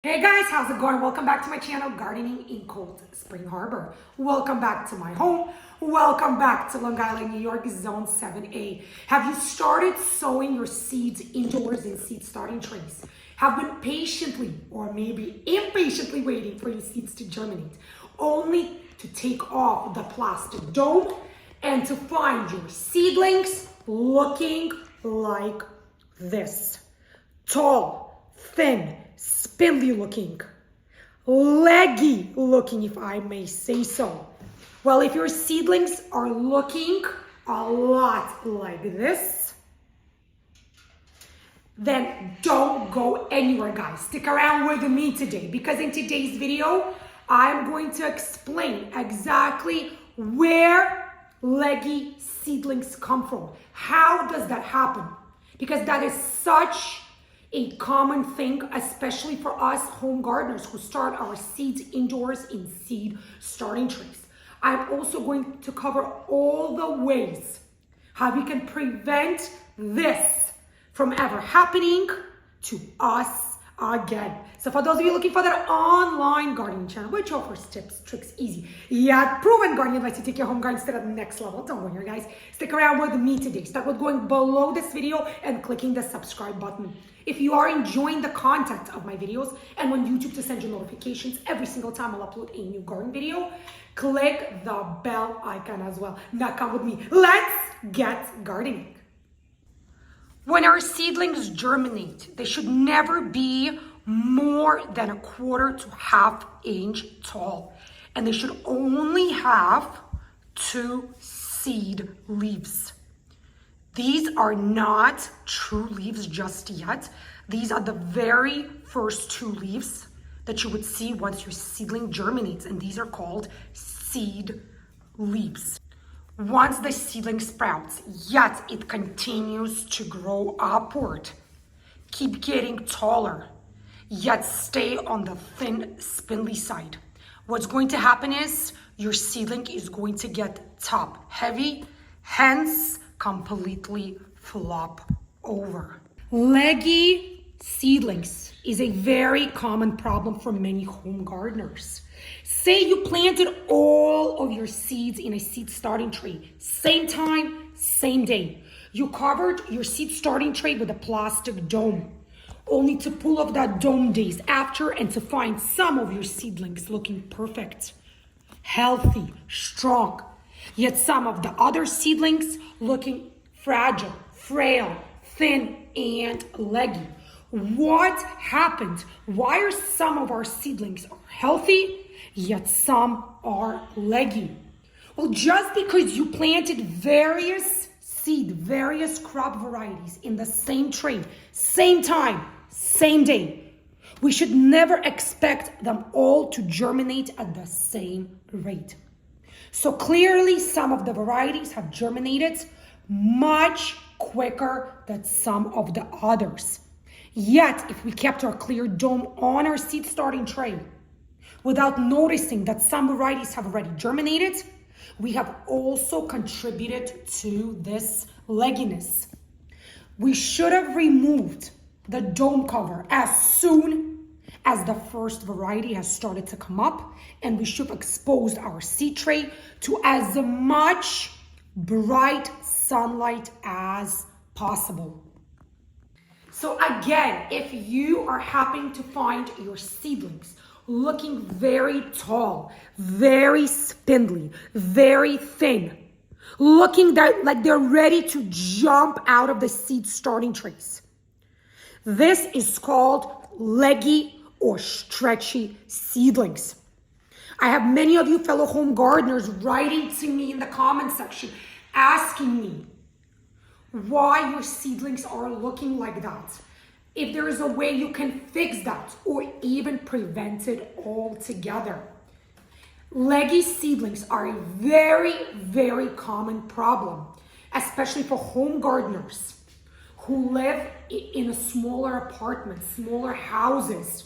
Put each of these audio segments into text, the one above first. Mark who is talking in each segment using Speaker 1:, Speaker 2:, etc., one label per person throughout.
Speaker 1: Hey guys, how's it going? Welcome back to my channel, Gardening in Cold Spring Harbor. Welcome back to my home. Welcome back to Long Island, New York, Zone 7A. Have you started sowing your seeds indoors in seed starting trays? Have been patiently or maybe impatiently waiting for your seeds to germinate, only to take off the plastic dome and to find your seedlings looking like this. Tall, thin, spindly looking, leggy looking, if I may say so. Well, if your seedlings are looking a lot like this, then don't go anywhere, guys. Stick around with me today, because in today's video, I'm going to explain exactly where leggy seedlings come from. How does that happen? Because that is such a common thing, especially for us home gardeners who start our seeds indoors in seed starting trays. I'm also going to cover all the ways how we can prevent this from ever happening to us again. So for those of you looking for that online gardening channel, which offers tips, tricks, easy, yet proven gardening advice to take your home garden to the next level. Don't worry, guys. Stick around with me today. Start with going below this video and clicking the subscribe button. If you are enjoying the content of my videos and want YouTube to send you notifications every single time I'll upload a new garden video, click the bell icon as well. Now come with me. Let's get gardening. When our seedlings germinate, they should never be more than 1/4 to 1/2 inch tall. And they should only have 2 seed leaves. These are not true leaves just yet. These are the very first 2 leaves that you would see once your seedling germinates, and these are called seed leaves. Once the seedling sprouts, yet it continues to grow upward, keep getting taller, yet stay on the thin, spindly side. What's going to happen is your seedling is going to get top heavy, hence completely flop over. Leggy seedlings is a very common problem for many home gardeners. Say you planted all of your seeds in a seed starting tray, same time, same day. You covered your seed starting tray with a plastic dome, only to pull off that dome days after and to find some of your seedlings looking perfect, healthy, strong, yet some of the other seedlings looking fragile, frail, thin, and leggy. What happened? Why are some of our seedlings healthy, yet some are leggy? Well, just because you planted various crop varieties in the same tray, same time, same day, we should never expect them all to germinate at the same rate. So clearly, some of the varieties have germinated much quicker than some of the others. Yet, if we kept our clear dome on our seed starting tray without noticing that some varieties have already germinated, we have also contributed to this legginess. We should have removed the dome cover as soon as the first variety has started to come up, and we should have exposed our seed tray to as much bright sunlight as possible. So again, if you are happening to find your seedlings looking very tall, very spindly, very thin, looking like they're ready to jump out of the seed starting trays, this is called leggy or stretchy seedlings. I have many of you fellow home gardeners writing to me in the comment section asking me why your seedlings are looking like that, if there is a way you can fix that or even prevent it altogether. Leggy seedlings are a very, very common problem, especially for home gardeners who live in smaller apartments, smaller houses,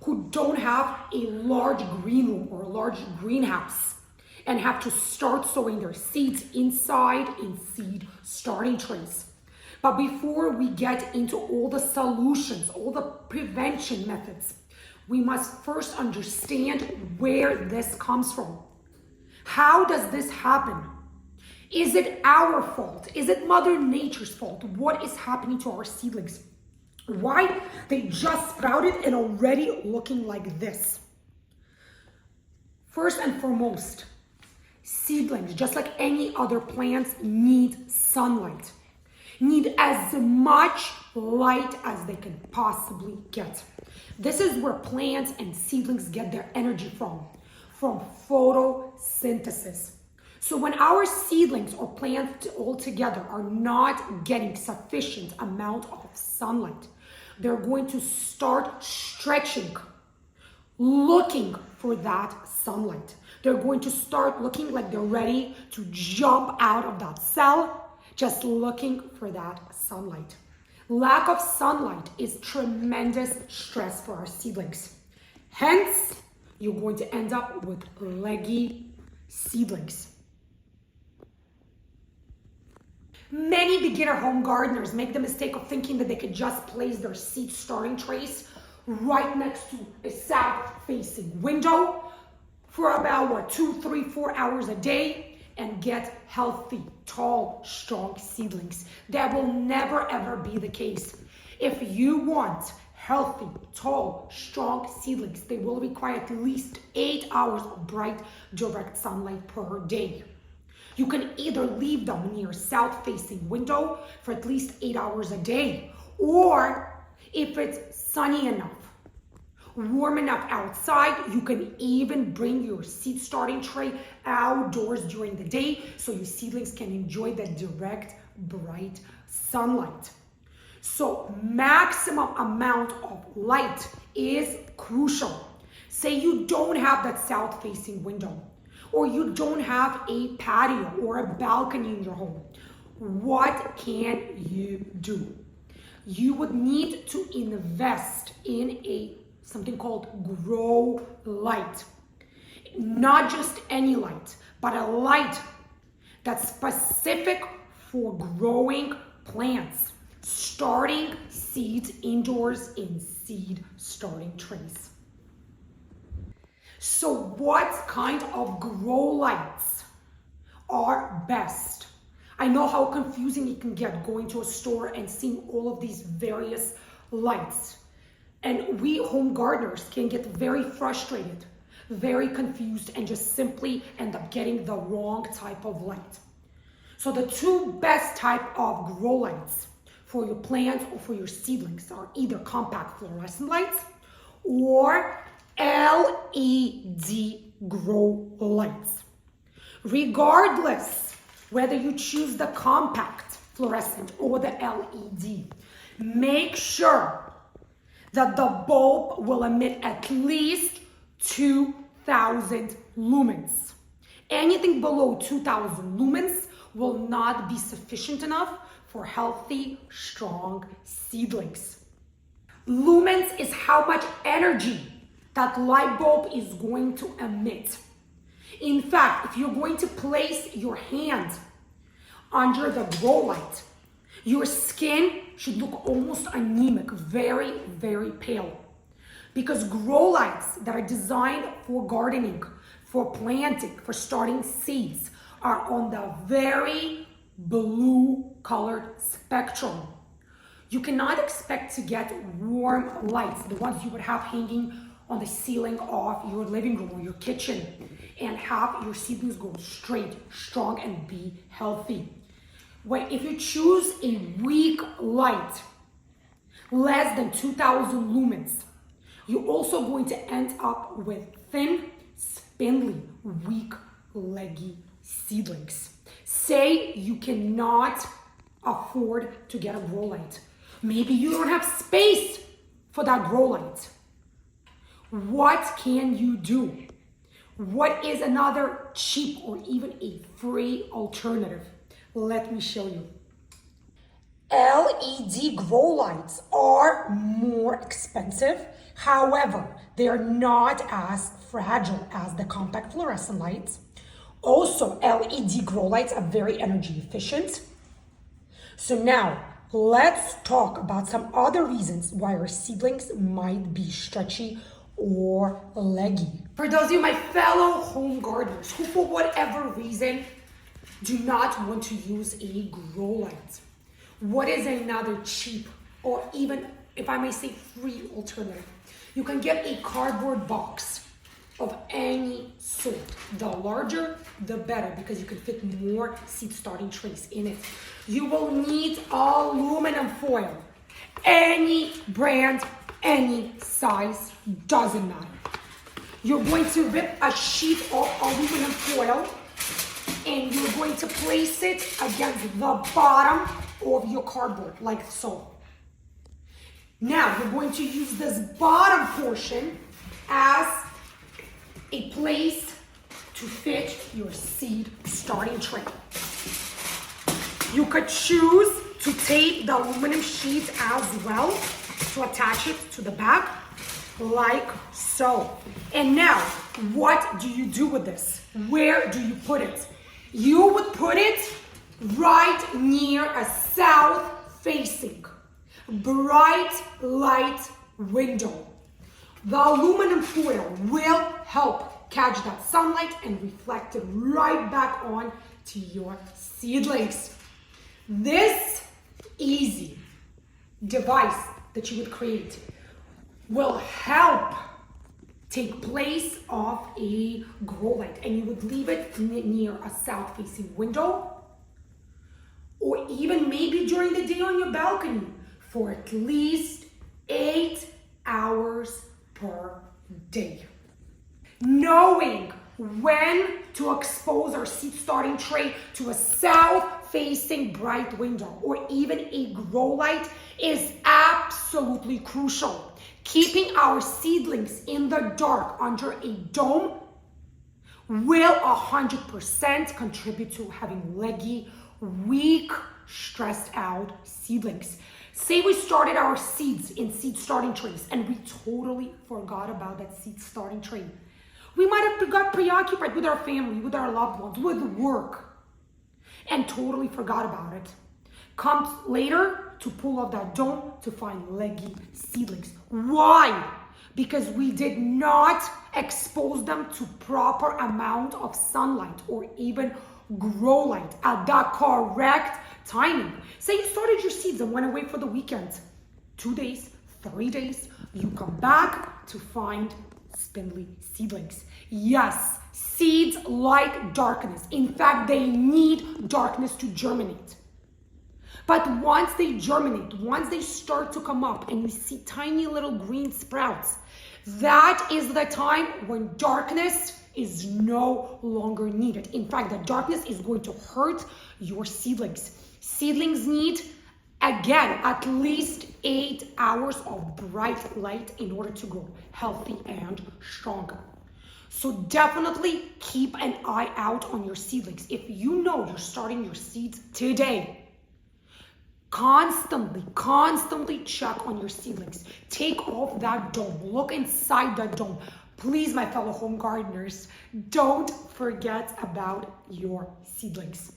Speaker 1: who don't have a large green room or a large greenhouse and have to start sowing their seeds inside in seed starting trays. But before we get into all the solutions, all the prevention methods, we must first understand where this comes from. How does this happen? Is it our fault? Is it Mother Nature's fault? What is happening to our seedlings? Why they just sprouted and already looking like this? First and foremost, seedlings, just like any other plants, need sunlight. Need as much light as they can possibly get. This is where plants and seedlings get their energy from photosynthesis. So when our seedlings or plants altogether are not getting sufficient amount of sunlight, they're going to start stretching, looking for that sunlight. They're going to start looking like they're ready to jump out of that cell, just looking for that sunlight. Lack of sunlight is tremendous stress for our seedlings. Hence, you're going to end up with leggy seedlings. Many beginner home gardeners make the mistake of thinking that they could just place their seed starting trays right next to a south-facing window for about 2, 3, 4 hours a day and get healthy, tall, strong seedlings. That will never ever be the case. If you want healthy, tall, strong seedlings, they will require at least 8 hours of bright, direct sunlight per day. You can either leave them near a south-facing window for at least 8 hours a day, or if it's sunny enough, warm enough outside, you can even bring your seed starting tray outdoors during the day so your seedlings can enjoy the direct, bright sunlight. So maximum amount of light is crucial. Say you don't have that south-facing window, or you don't have a patio or a balcony in your home. What can you do? You would need to invest in something called grow light. Not just any light, but a light that's specific for growing plants, starting seeds indoors in seed starting trays. So what kind of grow lights are best? I know how confusing it can get going to a store and seeing all of these various lights. And we home gardeners can get very frustrated, very confused, and just simply end up getting the wrong type of light. So the two best type of grow lights for your plants or for your seedlings are either compact fluorescent lights or LED grow lights. Regardless whether you choose the compact fluorescent or the LED, make sure that the bulb will emit at least 2,000 lumens. Anything below 2,000 lumens will not be sufficient enough for healthy, strong seedlings. Lumens is how much energy that light bulb is going to emit. In fact, if you're going to place your hand under the grow light, your skin should look almost anemic, very, very pale. Because grow lights that are designed for gardening, for planting, for starting seeds, are on the very blue colored spectrum. You cannot expect to get warm lights, the ones you would have hanging on the ceiling of your living room or your kitchen, and have your seedlings grow straight, strong, and be healthy. If you choose a weak light, less than 2,000 lumens, you're also going to end up with thin, spindly, weak, leggy seedlings. Say you cannot afford to get a grow light. Maybe you don't have space for that grow light. What can you do? What is another cheap or even a free alternative? Let me show you. LED grow lights are more expensive. However, they are not as fragile as the compact fluorescent lights. Also, LED grow lights are very energy efficient. So now, let's talk about some other reasons why our seedlings might be stretchy or leggy. For those of you, my fellow home gardeners, who for whatever reason do not want to use a grow light, what is another cheap or even, if I may say, free alternative? You can get a cardboard box of any sort. The larger, the better, because you can fit more seed starting trays in it. You will need aluminum foil. Any brand, any size, doesn't matter. You're going to rip a sheet of aluminum foil and you're going to place it against the bottom of your cardboard, like so. Now, you're going to use this bottom portion as a place to fit your seed starting tray. You could choose to tape the aluminum sheet as well to attach it to the back, like so. And now, what do you do with this? Where do you put it? You would put it right near a south-facing, bright light window. The aluminum foil will help catch that sunlight and reflect it right back on to your seedlings. This easy device that you would create will help take place of a grow light, and you would leave it near a south-facing window, or even maybe during the day on your balcony for at least 8 hours per day. Knowing when to expose our seed starting tray to a south-facing bright window or even a grow light is absolutely crucial. Keeping our seedlings in the dark under a dome will 100% contribute to having leggy, weak, stressed out seedlings. Say we started our seeds in seed starting trays and we totally forgot about that seed starting tray. We might have got preoccupied with our family, with our loved ones, with work, and totally forgot about it. Comes later to pull off that dome to find leggy seedlings. Why? Because we did not expose them to proper amount of sunlight or even grow light at that correct timing. Say you started your seeds and went away for the weekend. 2 days, 3 days, you come back to find spindly seedlings. Yes, seeds like darkness. In fact, they need darkness to germinate. But once they germinate, once they start to come up and you see tiny little green sprouts, that is the time when darkness is no longer needed. In fact, the darkness is going to hurt your seedlings. Seedlings need, again, at least 8 hours of bright light in order to grow healthy and strong. So definitely keep an eye out on your seedlings. If you know you're starting your seeds today, constantly check on your seedlings. Take off that dome. Look inside that dome. Please, my fellow home gardeners, don't forget about your seedlings.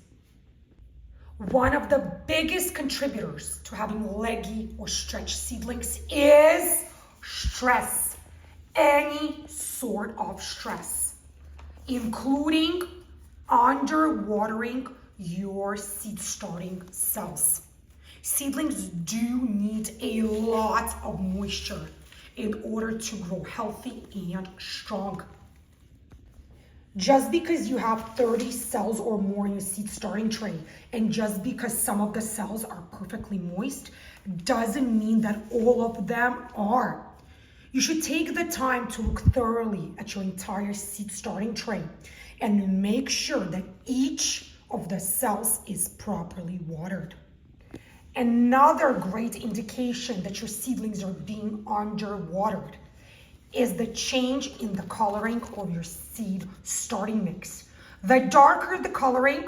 Speaker 1: One of the biggest contributors to having leggy or stretched seedlings is stress. Any sort of stress, including underwatering your seed starting cells. Seedlings do need a lot of moisture in order to grow healthy and strong. Just because you have 30 cells or more in your seed starting tray, and just because some of the cells are perfectly moist, doesn't mean that all of them are. You should take the time to look thoroughly at your entire seed starting tray and make sure that each of the cells is properly watered. Another great indication that your seedlings are being underwatered is the change in the coloring of your seed starting mix. The darker the coloring,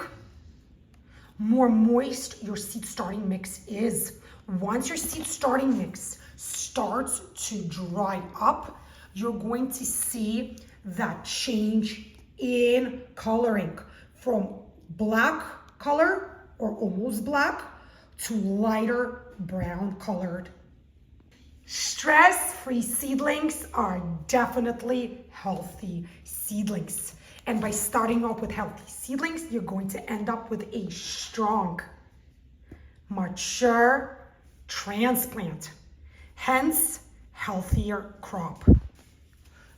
Speaker 1: more moist your seed starting mix is. Once your seed starting mix starts to dry up, you're going to see that change in coloring from black color or almost black to lighter brown colored. stress-free seedlings are definitely healthy seedlings. And by starting off with healthy seedlings, you're going to end up with a strong, mature transplant, hence healthier crop.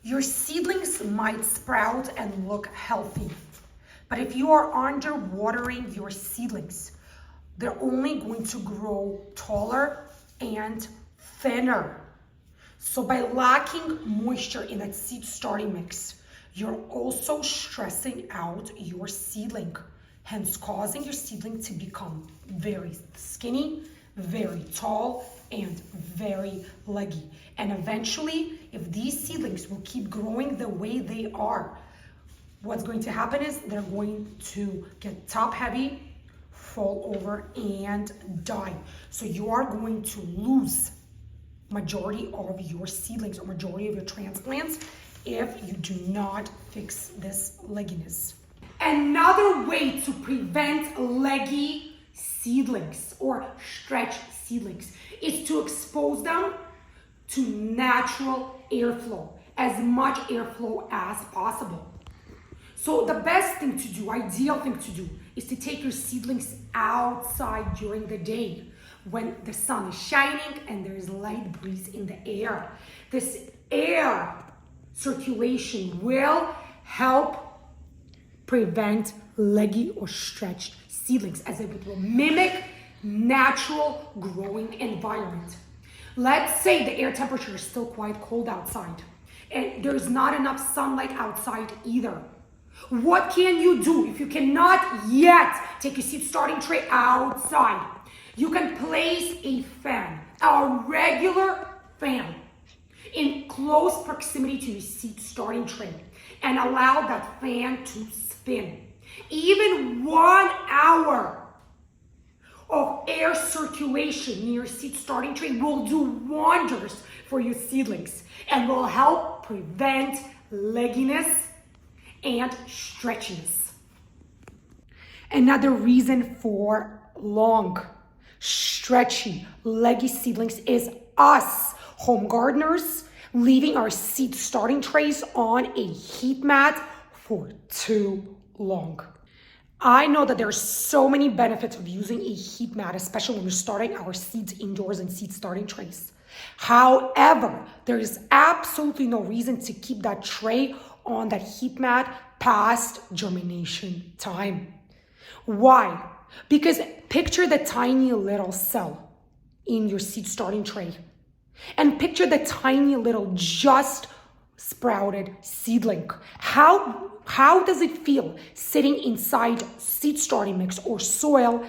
Speaker 1: Your seedlings might sprout and look healthy, but if you are underwatering your seedlings, they're only going to grow taller and thinner. So by lacking moisture in that seed starting mix, you're also stressing out your seedling, hence causing your seedling to become very skinny, very tall, and very leggy. And eventually, if these seedlings will keep growing the way they are, what's going to happen is they're going to get top heavy, fall over, and die. So you are going to lose majority of your seedlings or majority of your transplants if you do not fix this legginess. Another way to prevent leggy seedlings or stretch seedlings is to expose them to natural airflow, as much airflow as possible. So the best thing to do, ideal thing to do, is to take your seedlings outside during the day when the sun is shining and there is light breeze in the air. This air circulation will help prevent leggy or stretched seedlings, as it will mimic natural growing environment. Let's say the air temperature is still quite cold outside and there's not enough sunlight outside either. What can you do if you cannot yet take your seed starting tray outside? You can place a fan, a regular fan, in close proximity to your seed starting tray and allow that fan to spin. Even 1 hour of air circulation near your seed starting tray will do wonders for your seedlings and will help prevent legginess and stretchiness. Another reason for long, stretchy, leggy seedlings is us home gardeners leaving our seed starting trays on a heat mat for too long. I know that there are so many benefits of using a heat mat, especially when we're starting our seeds indoors in seed starting trays. However, there is absolutely no reason to keep that tray on that heat mat past germination time. Why? Because picture the tiny little cell in your seed starting tray and picture the tiny little just sprouted seedling. How does it feel sitting inside seed starting mix or soil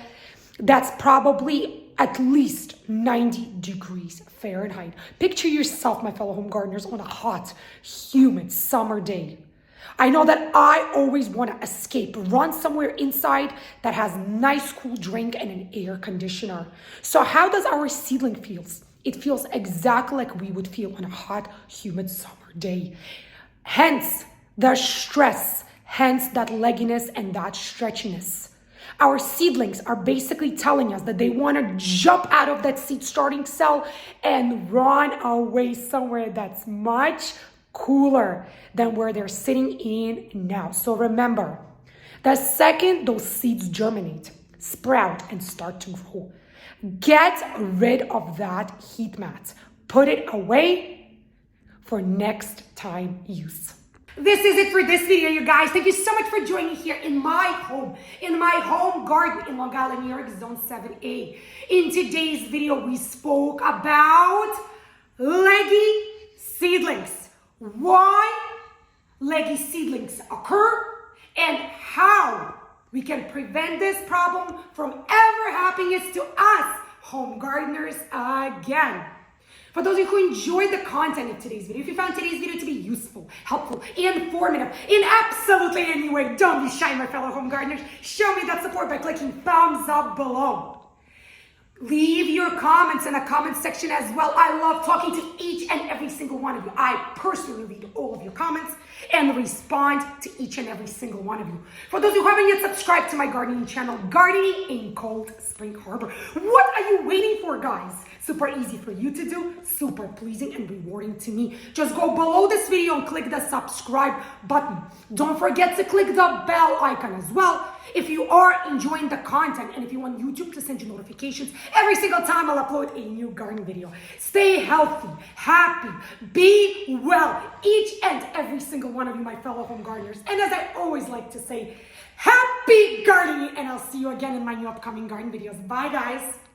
Speaker 1: that's probably at least 90 degrees Fahrenheit? Picture yourself, my fellow home gardeners, on a hot, humid summer day. I know that I always want to escape, run somewhere inside that has nice cool drink and an air conditioner. So how does our seedling feel? It feels exactly like we would feel on a hot, humid summer day. Hence the stress, hence that legginess and that stretchiness. Our seedlings are basically telling us that they want to jump out of that seed starting cell and run away somewhere that's much cooler than where they're sitting in now. So remember, the second those seeds germinate, sprout, and start to grow, get rid of that heat mat. Put it away for next time use. This is it for this video, you guys. Thank you so much for joining me here in my home garden in Long Island, New York, Zone 7A. In today's video, we spoke about leggy seedlings. Why leggy seedlings occur and how we can prevent this problem from ever happening to us home gardeners again. For those of you who enjoyed the content of today's video, if you found today's video to be useful, helpful, informative in absolutely any way, don't be shy, my fellow home gardeners. Show me that support by clicking thumbs up below. Leave your comments in the comment section as well. I love talking to each and every single one of you. I personally read all of your comments and respond to each and every single one of you. For those who haven't yet subscribed to my gardening channel, Gardening in Cold Spring Harbor, what are you waiting for, guys? Super easy for you to do, super pleasing and rewarding to me. Just go below this video and click the subscribe button. Don't forget to click the bell icon as well if you are enjoying the content and if you want YouTube to send you notifications every single time I'll upload a new garden video. Stay healthy, happy, be well, each and every single one of you, my fellow home gardeners. And as I always like to say, happy gardening, and I'll see you again in my new upcoming garden videos. Bye, guys.